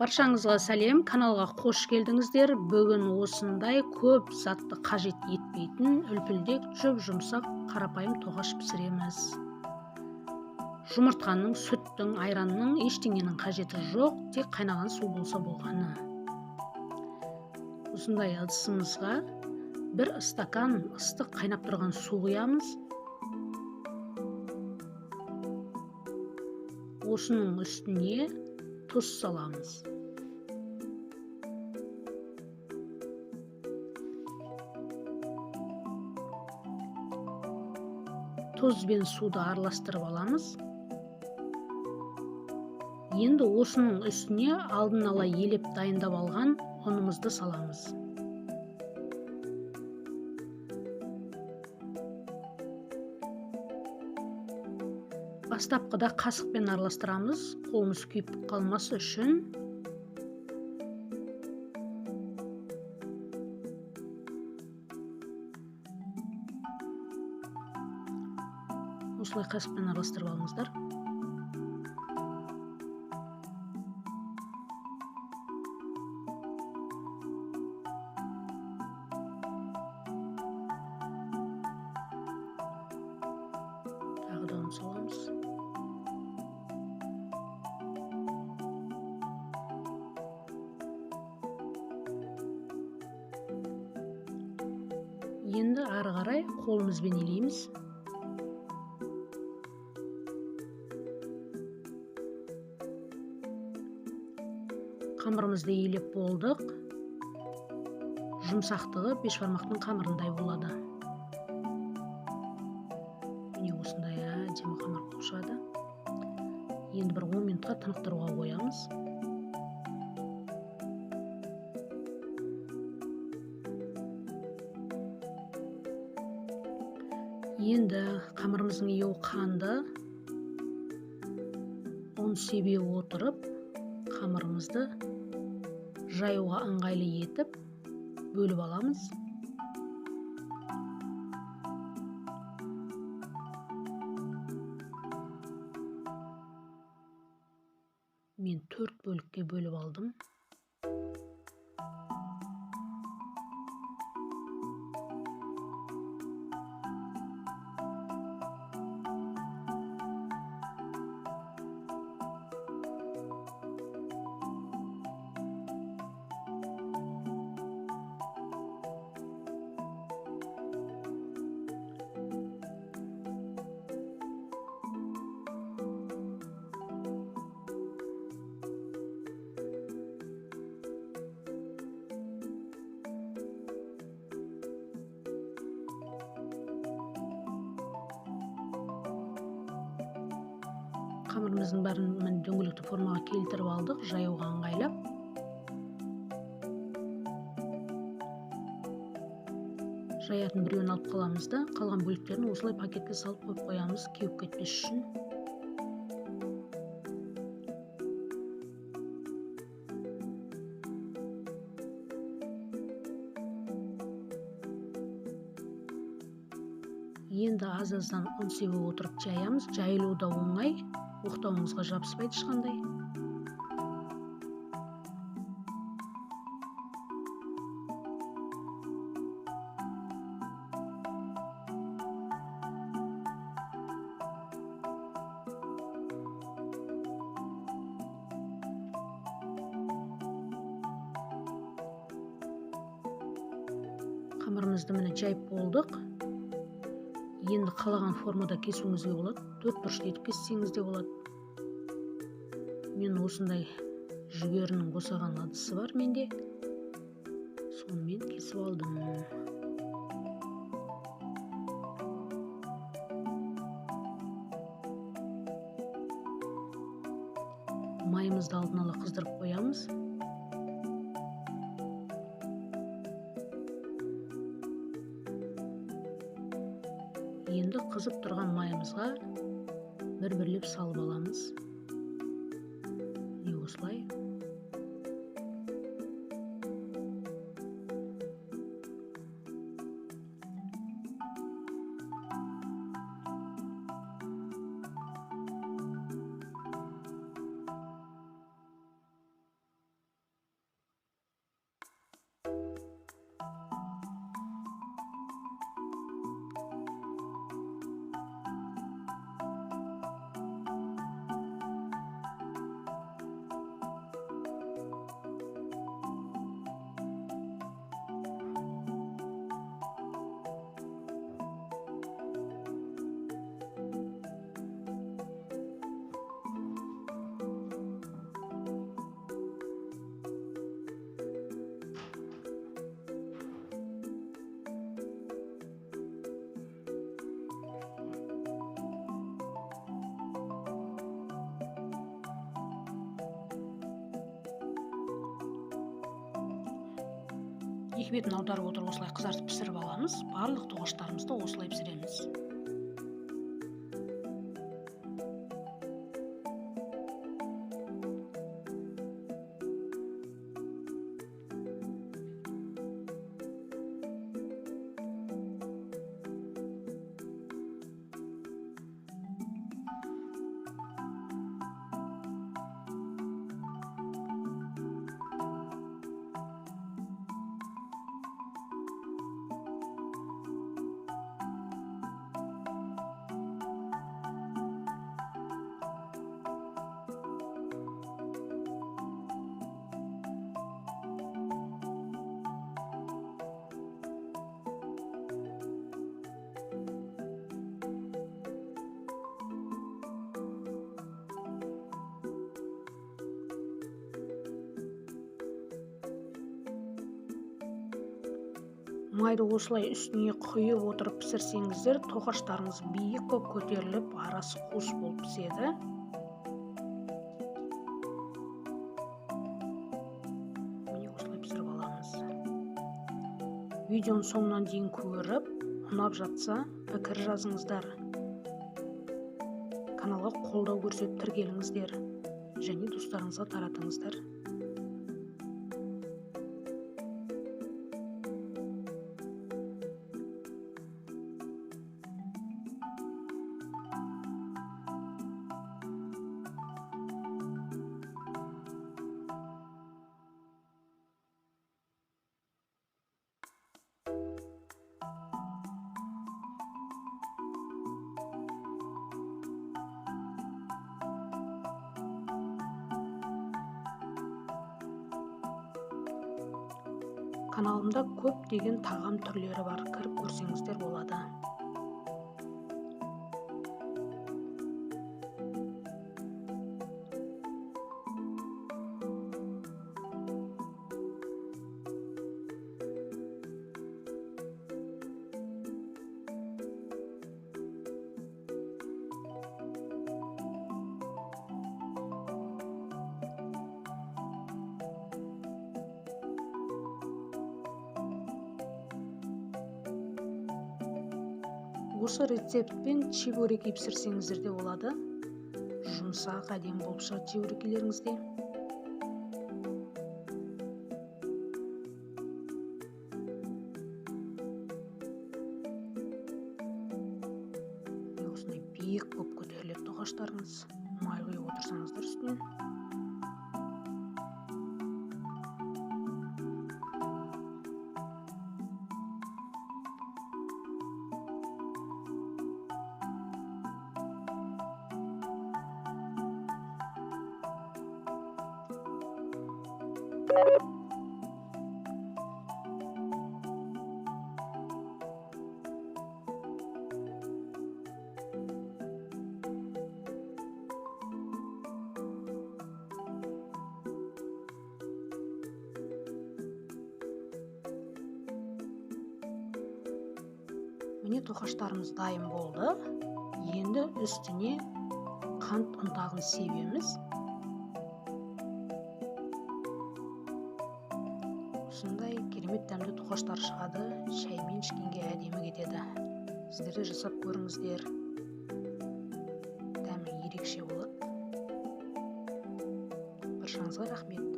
Баршаңызға сәлем, каналға қош келдіңіздер. Бүгін осындай көп затты қажет етпейтін үлпілдек жұмсақ қарапайым тоғаш пісіреміз. Жұмыртқаның, сүттің, айранның ештеңенің қажеті жоқ, тек қайнаған су болса болғаны. Осындай ыдысымызға бір стакан ыстық қайнап тұрған су құямыз. Осының үстіне тұз саламыз. Тұз бен суды араластырып аламыз. Енді осының үстіне алдын ала елеп дайындап алған ұнымызды саламыз. Бастапқыда қасықпен араластырамыз, қолымыз күйіп қалмасы үшін. Осылай қасықпен араластырып алыңыздар. Тағы да ұн саламыз. Енді ары қарай қолымызбен илейміз. Қамырымызды илеп болдық. Жұмсақтығы бешбармақтың қамырындай болады. Міне осындай әдемі қамыр болып шығады. Енді бір 10 минутқа тынықтыруға қоямыз. Енді қамырымыздың еуі қанды. Ұн себе отырып, қамырымызды жаюға ыңғайлы етіп бөліп аламыз. Мен 4 бөлікке бөліп алдым. Қамырымыздың бәрін дөңгелекті формаға келтіріп алдық, жаюға ыңғайлап. Жаятын біреуін алып қаламыз да, қалған бөліктерін осылай пакетке салып қойып қоямыз, кеуіп кетпес үшін. Енді аз-аздан ұн себіп отырып жаямыз. Жайылу да оңай, оқтауымызға жабыспайды ешқандай. Қамырымызды міне жайып болдық. Енді қалаған формада кесуіңізге болады. 4 бұрышты етіп кессеңіз де болады. Мен осындай жүгерінің босаған ыдысы бар менде. Сонымен кесіп алдым. Майымызды алдын ала қыздырып қоямыз. Енді қызып тұрған майымызға бір-бірлеп салып аламыз. Не осылай. Екі бетін аударып отырып осылай қызартып пісіріп аламыз. Барлық тоқаштарымызды осылай пісіреміз. Майды осылай үстіне құйып отырып пісірсеңіздер, тоқаштарыңыз биік болып көтеріліп, арасы қуыс болып піседі. Міне осылай пісіріп аламыз. Видеоны соңынан дейін көріп, ұнап жатса, пікір жазыңыздар. Каналға қолдау көрсетіп тіркеліңіздер және достарыңызға таратыңыздар. Каналымда көптеген тағам түрлері бар, кіріп көрсеңіздер болады. Осы рецептпен чебуреки пісірсеңіздер де болады. Жұмсақ, әдемі болып шығады чебурекилеріңізде. Осындай биік болып көтеріледі тоқаштарыңыз. Май құйып отырсаңыздар үстінен. Міне тоқаштарымыз дайын болды. Енді үстіне қант ұнтағын себеміз. Осындай керемет дәмді тоқаштар шығады. Шаймен ішкенге әдемі кетеді. Сіздер де жасап көріңіздер. Дәмі ерекше болады. Баршаңызға рахмет.